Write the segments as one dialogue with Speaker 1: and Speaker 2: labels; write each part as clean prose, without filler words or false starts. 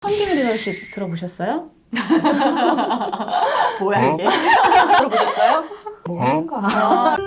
Speaker 1: 성김 리더십 들어보셨어요?
Speaker 2: 뭐야 이게? 들어보셨어요?
Speaker 3: 뭔가.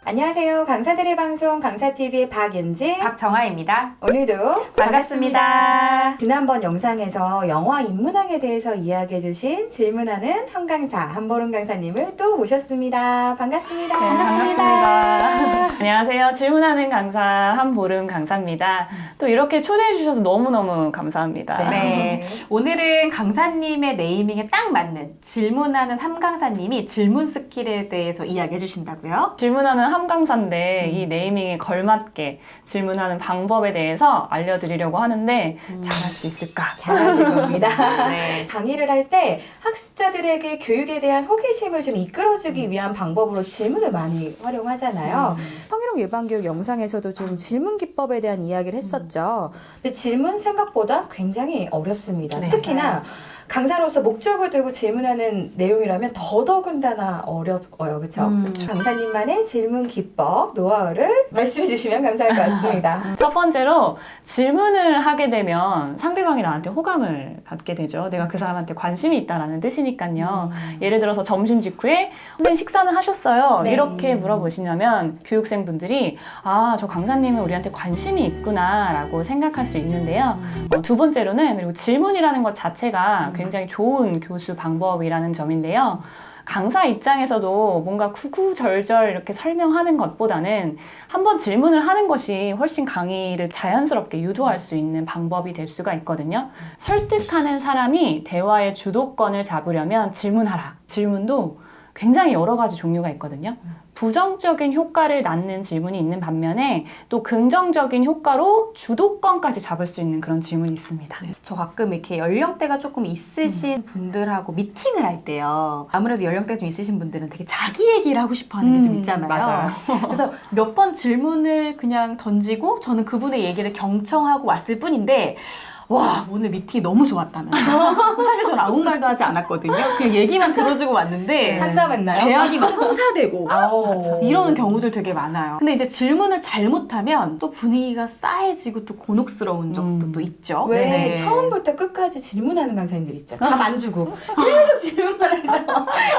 Speaker 3: 안녕하세요. 강사들의 방송 강사TV의 박윤지,
Speaker 2: 박정아입니다.
Speaker 3: 오늘도
Speaker 2: 반갑습니다.
Speaker 3: 지난번 영상에서 영화 인문학에 대해서 이야기해주신 질문하는 한강사, 한보름 강사님을 또 모셨습니다. 반갑습니다.
Speaker 1: 네, 반갑습니다. 안녕하세요. 질문하는 강사 한보름 강사입니다. 또 이렇게 초대해 주셔서 너무너무 감사합니다.
Speaker 2: 네. 오늘은 강사님의 네이밍에 딱 맞는 질문하는 함강사님이 질문 스킬에 대해서 이야기해 주신다고요?
Speaker 1: 질문하는 함강사인데 이 네이밍에 걸맞게 질문하는 방법에 대해서 알려드리려고 하는데 잘할 수 있을까?
Speaker 3: 잘하실 겁니다.
Speaker 2: 네.
Speaker 3: 강의를 할 때 학습자들에게 교육에 대한 호기심을 좀 이끌어주기 위한 방법으로 질문을 많이 활용하잖아요. 성희롱 예방교육 영상에서도 좀 질문 기법에 대한 이야기를 했었죠. 근데 질문 생각보다 굉장히 어렵습니다.
Speaker 1: 네,
Speaker 3: 특히나 강사로서 목적을 두고 질문하는 내용이라면 더더군다나 어려워요. 그렇죠? 강사님만의 질문 기법, 노하우를 말씀해 주시면 감사할 것 같습니다.
Speaker 1: 첫 번째로 질문을 하게 되면 상대방이 나한테 호감을 갖게 되죠. 내가 그 사람한테 관심이 있다라는 뜻이니까요. 예를 들어서 점심 직후에 선생님 식사는 하셨어요?
Speaker 3: 네.
Speaker 1: 이렇게 물어보시냐면 교육생분들이 아, 저 강사님은 우리한테 관심이 있구나 라고 생각할 수 있는데요. 두 번째로는 그리고 질문이라는 것 자체가 굉장히 좋은 교수 방법이라는 점인데요. 강사 입장에서도 뭔가 구구절절 이렇게 설명하는 것보다는 한번 질문을 하는 것이 훨씬 강의를 자연스럽게 유도할 수 있는 방법이 될 수가 있거든요. 설득하는 사람이 대화의 주도권을 잡으려면 질문하라. 질문도 굉장히 여러 가지 종류가 있거든요. 부정적인 효과를 낳는 질문이 있는 반면에 또 긍정적인 효과로 주도권까지 잡을 수 있는 그런 질문이 있습니다.
Speaker 2: 저 가끔 이렇게 연령대가 조금 있으신 분들하고 미팅을 할 때요. 아무래도 연령대가 좀 있으신 분들은 되게 자기 얘기를 하고 싶어 하는 게 좀 있잖아요.
Speaker 1: 맞아요.
Speaker 2: 그래서 몇 번 질문을 그냥 던지고 저는 그분의 얘기를 경청하고 왔을 뿐인데 와, 오늘 미팅이 너무 좋았다면서. 사실 저는 아무 말도 하지 않았거든요. 그냥 얘기만 들어주고 왔는데
Speaker 3: 상담했나요?
Speaker 2: 대학이 막 성사되고
Speaker 3: 아오.
Speaker 2: 이러는 경우들 되게 많아요. 근데 이제 질문을 잘못하면 또 분위기가 싸해지고 또 곤혹스러운 적도 또 있죠.
Speaker 3: 왜
Speaker 2: 네네.
Speaker 3: 처음부터 끝까지 질문하는 강사님들 있죠. 답 안 주고 계속 질문을 해서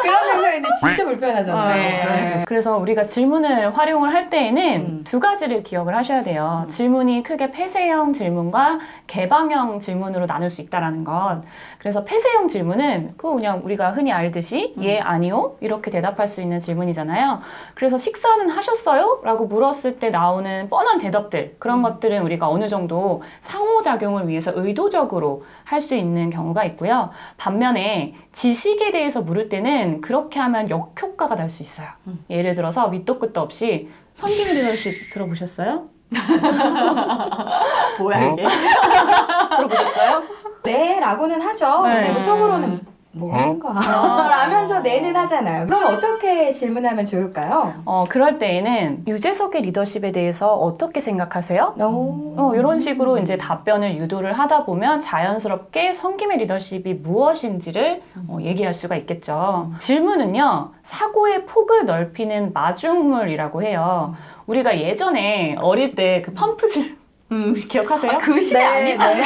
Speaker 3: 그런 강사님들 진짜 불편하잖아요.
Speaker 2: 네.
Speaker 1: 그래서 우리가 질문을 활용을 할 때에는 두 가지를 기억을 하셔야 돼요. 질문이 크게 폐쇄형 질문과 개방형 질문으로 나눌 수 있다는 것. 그래서 폐쇄형 질문은 그냥 우리가 흔히 알듯이 예, 아니요 이렇게 대답할 수 있는 질문이잖아요. 그래서 식사는 하셨어요? 라고 물었을 때 나오는 뻔한 대답들, 그런 것들은 우리가 어느 정도 상호작용을 위해서 의도적으로 할 수 있는 경우가 있고요. 반면에 지식에 대해서 물을 때는 그렇게 하면 역효과가 날 수 있어요. 예를 들어서 밑도 끝도 없이 성김 리더십 들어보셨어요?
Speaker 2: 뭐야 이게? 들어보셨어요?
Speaker 3: 네, 라고는 하죠.
Speaker 1: 네.
Speaker 3: 근데 뭐 속으로는 뭔가 라면서 내는 하잖아요. 그럼 어떻게 질문하면 좋을까요?
Speaker 1: 그럴 때에는 유재석의 리더십에 대해서 어떻게 생각하세요? 이런 식으로 이제 답변을 유도를 하다 보면 자연스럽게 성김의 리더십이 무엇인지를 얘기할 수가 있겠죠. 질문은요, 사고의 폭을 넓히는 마중물이라고 해요. 우리가 예전에 어릴 때 그 펌프질 기억하세요?
Speaker 2: 그 시대 아니잖아요.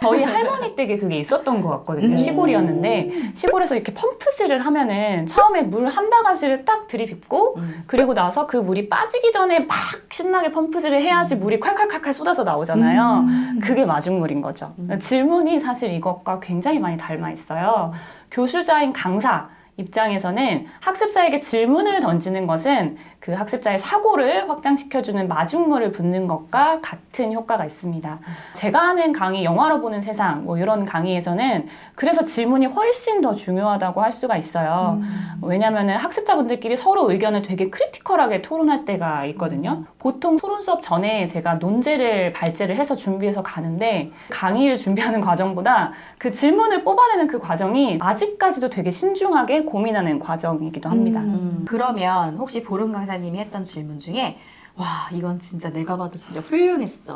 Speaker 1: 저희 할머니 댁에 그게 있었던 것 같거든요. 시골이었는데 시골에서 이렇게 펌프질을 하면은 처음에 물 한 바가지를 딱 들이붓고 그리고 나서 그 물이 빠지기 전에 막 신나게 펌프질을 해야지 물이 콸콸콸콸 쏟아져 나오잖아요. 그게 마중물인 거죠. 질문이 사실 이것과 굉장히 많이 닮아 있어요. 교수자인 강사 입장에서는 학습자에게 질문을 던지는 것은 그 학습자의 사고를 확장시켜주는 마중물을 붓는 것과 같은 효과가 있습니다. 제가 하는 강의 영화로 보는 세상 뭐 이런 강의에서는 그래서 질문이 훨씬 더 중요하다고 할 수가 있어요. 왜냐면은 학습자분들끼리 서로 의견을 되게 크리티컬하게 토론할 때가 있거든요. 보통 토론 수업 전에 제가 논제를 발제를 해서 준비해서 가는데 강의를 준비하는 과정보다 그 질문을 뽑아내는 그 과정이 아직까지도 되게 신중하게 고민하는 과정이기도 합니다.
Speaker 2: 그러면 혹시 보름 강사님이 했던 질문 중에 와, 이건 진짜 내가 봐도 진짜 훌륭했어.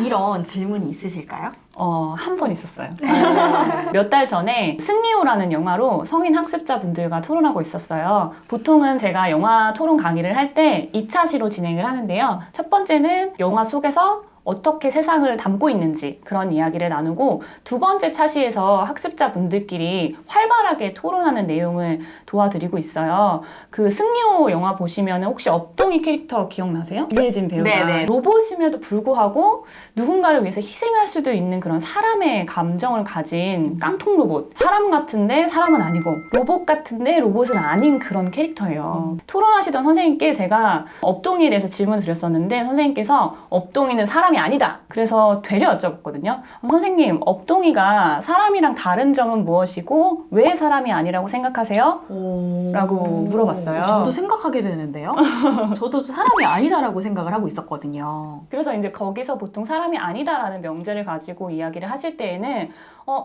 Speaker 2: 이런 질문이 있으실까요?
Speaker 1: 한 번 있었어요. 몇 달 전에 승리호라는 영화로 성인 학습자분들과 토론하고 있었어요. 보통은 제가 영화 토론 강의를 할 때 2차 시로 진행을 하는데요. 첫 번째는 영화 속에서 어떻게 세상을 담고 있는지 그런 이야기를 나누고, 두 번째 차시에서 학습자분들끼리 활발하게 토론하는 내용을 도와드리고 있어요. 그 승리호 영화 보시면 혹시 업동이 캐릭터 기억나세요? 유해진 배우가
Speaker 2: 네네.
Speaker 1: 로봇임에도 불구하고 누군가를 위해서 희생할 수도 있는 그런 사람의 감정을 가진 깡통 로봇. 사람 같은데 사람은 아니고, 로봇 같은데 로봇은 아닌 그런 캐릭터예요. 토론하시던 선생님께 제가 업동이에 대해서 질문을 드렸었는데, 선생님께서 업동이는 사람이 아니다. 그래서 되려 여쭤봤거든요. 선생님, 업동이가 사람이랑 다른 점은 무엇이고 왜 사람이 아니라고 생각하세요? 라고 물어봤어요.
Speaker 2: 저도 생각하게 되는데요. 저도 사람이 아니다라고 생각을 하고 있었거든요.
Speaker 1: 그래서 이제 거기서 보통 사람이 아니다라는 명제를 가지고 이야기를 하실 때에는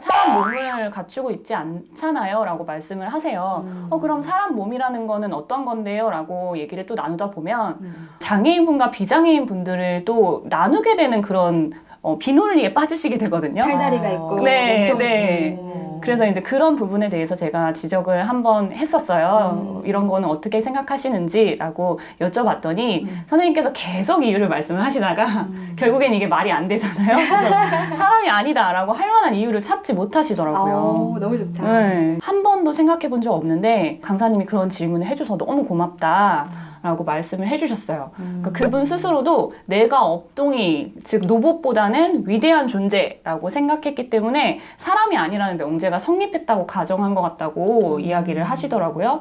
Speaker 1: 사람 몸을 갖추고 있지 않잖아요 라고 말씀을 하세요. 그럼 사람 몸이라는 거는 어떤 건데요? 라고 얘기를 또 나누다 보면 장애인분과 비장애인 분들을 또 나누게 되는 그런 비논리에 빠지시게 되거든요.
Speaker 3: 팔다리가 있고
Speaker 1: 네,
Speaker 3: 몸통이
Speaker 1: 네.
Speaker 3: 있고.
Speaker 1: 그래서 이제 그런 부분에 대해서 제가 지적을 한번 했었어요. 이런 거는 어떻게 생각하시는지라고 여쭤봤더니 선생님께서 계속 이유를 말씀을 하시다가 결국엔 이게 말이 안 되잖아요. 그래서 사람이 아니다라고 할 만한 이유를 찾지 못하시더라고요.
Speaker 3: 너무 좋다.
Speaker 1: 네. 한 번도 생각해 본 적 없는데 강사님이 그런 질문을 해줘서 너무 고맙다. 라고 말씀을 해주셨어요. 그러니까 그분 스스로도 내가 업동이, 즉 로봇보다는 위대한 존재라고 생각했기 때문에 사람이 아니라는 명제가 성립했다고 가정한 것 같다고 이야기를 하시더라고요.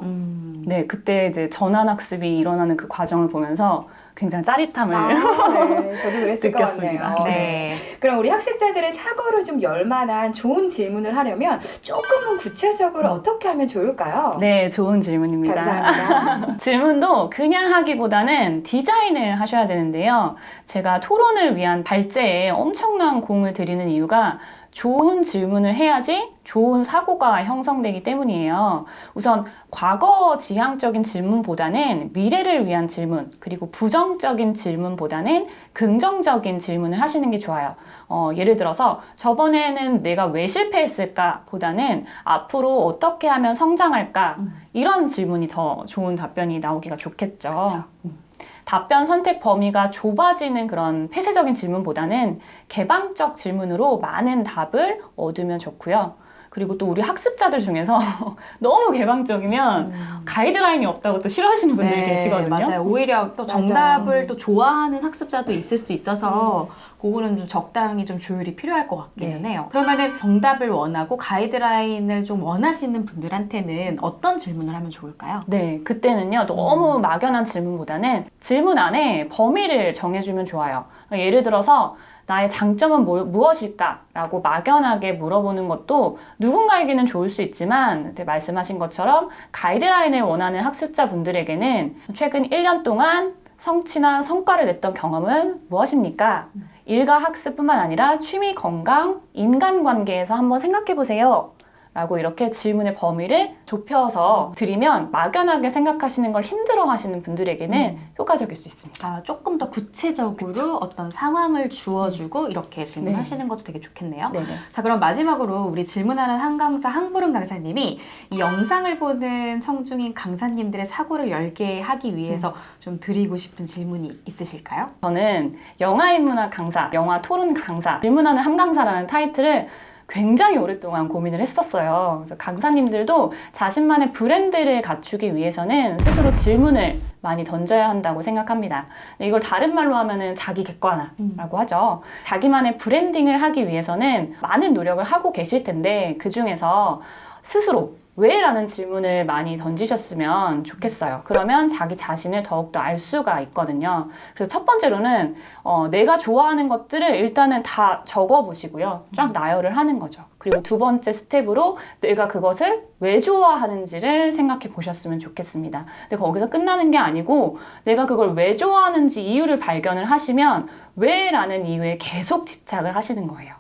Speaker 1: 네, 그때 이제 전환학습이 일어나는 그 과정을 보면서 굉장히 짜릿함을
Speaker 3: 네, 저도 그랬을 것
Speaker 1: 느꼈습니다.
Speaker 3: 같네요.
Speaker 1: 네.
Speaker 3: 그럼 우리 학습자들의 사고를 좀 열 만한 좋은 질문을 하려면 조금은 구체적으로 어떻게 하면 좋을까요?
Speaker 1: 네, 좋은 질문입니다.
Speaker 3: 감사합니다.
Speaker 1: 질문도 그냥 하기보다는 디자인을 하셔야 되는데요. 제가 토론을 위한 발제에 엄청난 공을 들이는 이유가 좋은 질문을 해야지 좋은 사고가 형성되기 때문이에요. 우선 과거 지향적인 질문보다는 미래를 위한 질문, 그리고 부정적인 질문보다는 긍정적인 질문을 하시는 게 좋아요. 예를 들어서 저번에는 내가 왜 실패했을까 보다는 앞으로 어떻게 하면 성장할까, 이런 질문이 더 좋은 답변이 나오기가 좋겠죠.
Speaker 2: 그쵸.
Speaker 1: 답변 선택 범위가 좁아지는 그런 폐쇄적인 질문보다는 개방적 질문으로 많은 답을 얻으면 좋고요. 그리고 또 우리 학습자들 중에서 너무 개방적이면 가이드라인이 없다고 또 싫어하시는 분들이 계시거든요.
Speaker 2: 맞아요. 오히려 또 정답을 또 좋아하는 학습자도 있을 수 있어서 그거는 좀 적당히 좀 조율이 필요할 것 같기는 해요. 그러면은 정답을 원하고 가이드라인을 좀 원하시는 분들한테는 어떤 질문을 하면 좋을까요?
Speaker 1: 네, 그때는요, 너무 막연한 질문보다는 질문 안에 범위를 정해주면 좋아요. 예를 들어서 나의 장점은 무엇일까? 라고 막연하게 물어보는 것도 누군가에게는 좋을 수 있지만, 말씀하신 것처럼 가이드라인을 원하는 학습자분들에게는 최근 1년 동안 성취나 성과를 냈던 경험은 무엇입니까? 일과 학습뿐만 아니라 취미, 건강, 인간관계에서 한번 생각해보세요. 라고 이렇게 질문의 범위를 좁혀서 드리면 막연하게 생각하시는 걸 힘들어 하시는 분들에게는 효과적일 수 있습니다.
Speaker 2: 조금 더 구체적으로 어떤 상황을 주어주고 이렇게 질문하시는 것도 되게 좋겠네요.
Speaker 1: 네네.
Speaker 2: 자, 그럼 마지막으로 우리 질문하는 한 강사, 한부른 강사님이 이 영상을 보는 청중인 강사님들의 사고를 열게 하기 위해서 좀 드리고 싶은 질문이 있으실까요?
Speaker 1: 저는 영화인문학 강사, 영화 토론 강사, 질문하는 한 강사라는 타이틀을 굉장히 오랫동안 고민을 했었어요. 그래서 강사님들도 자신만의 브랜드를 갖추기 위해서는 스스로 질문을 많이 던져야 한다고 생각합니다. 이걸 다른 말로 하면은 자기 객관화라고 하죠. 자기만의 브랜딩을 하기 위해서는 많은 노력을 하고 계실 텐데 그 중에서 스스로 왜? 라는 질문을 많이 던지셨으면 좋겠어요. 그러면 자기 자신을 더욱더 알 수가 있거든요. 그래서 첫 번째로는 내가 좋아하는 것들을 일단은 다 적어보시고요. 쫙 나열을 하는 거죠. 그리고 두 번째 스텝으로 내가 그것을 왜 좋아하는지를 생각해 보셨으면 좋겠습니다. 근데 거기서 끝나는 게 아니고 내가 그걸 왜 좋아하는지 이유를 발견을 하시면 왜? 라는 이유에 계속 집착을 하시는 거예요.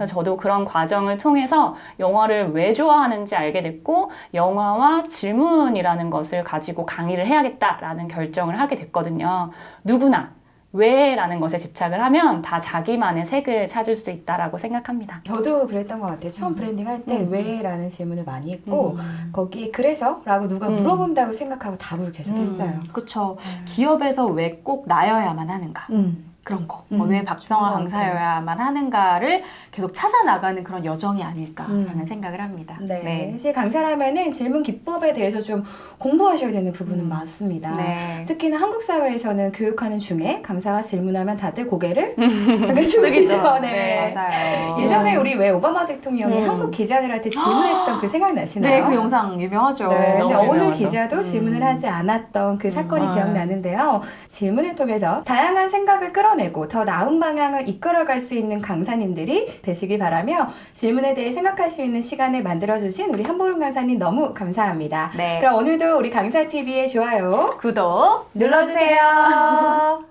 Speaker 1: 저도 그런 과정을 통해서 영화를 왜 좋아하는지 알게 됐고 영화와 질문이라는 것을 가지고 강의를 해야겠다라는 결정을 하게 됐거든요. 누구나 왜라는 것에 집착을 하면 다 자기만의 색을 찾을 수 있다라고 생각합니다.
Speaker 3: 저도 그랬던 것 같아요. 처음 브랜딩 할 때 왜라는 질문을 많이 했고 거기에 그래서? 라고 누가 물어본다고 생각하고 답을 계속 했어요.
Speaker 2: 그쵸. 기업에서 왜 꼭 나여야만 하는가. 그런 거. 왜 박정아 강사여야만 하는가를 계속 찾아나가는 그런 여정이 아닐까라는 생각을 합니다.
Speaker 3: 네. 사실 강사라면은 질문 기법에 대해서 좀 공부하셔야 되는 부분은 많습니다.
Speaker 2: 네.
Speaker 3: 특히나 한국 사회에서는 교육하는 중에 강사가 질문하면 다들 고개를 이렇게 숙이죠.
Speaker 2: 네, 맞아요.
Speaker 3: 예전에 우리 왜 오바마 대통령이 한국 기자들한테 질문했던 그 생각나시나요?
Speaker 2: 네, 그 영상 유명하죠.
Speaker 3: 네, 근데
Speaker 1: 너무
Speaker 3: 어느
Speaker 1: 유명하죠.
Speaker 3: 기자도 질문을 하지 않았던 그 사건이
Speaker 1: 아.
Speaker 3: 기억나는데요. 질문을 통해서 다양한 생각을 끌어내고 더 나은 방향을 이끌어갈 수 있는 강사님들이 되시길 바라며 질문에 대해 생각할 수 있는 시간을 만들어주신 우리 한보름 강사님 너무 감사합니다.
Speaker 2: 네.
Speaker 3: 그럼 오늘도 우리 강사TV의 좋아요
Speaker 2: 구독
Speaker 3: 눌러주세요.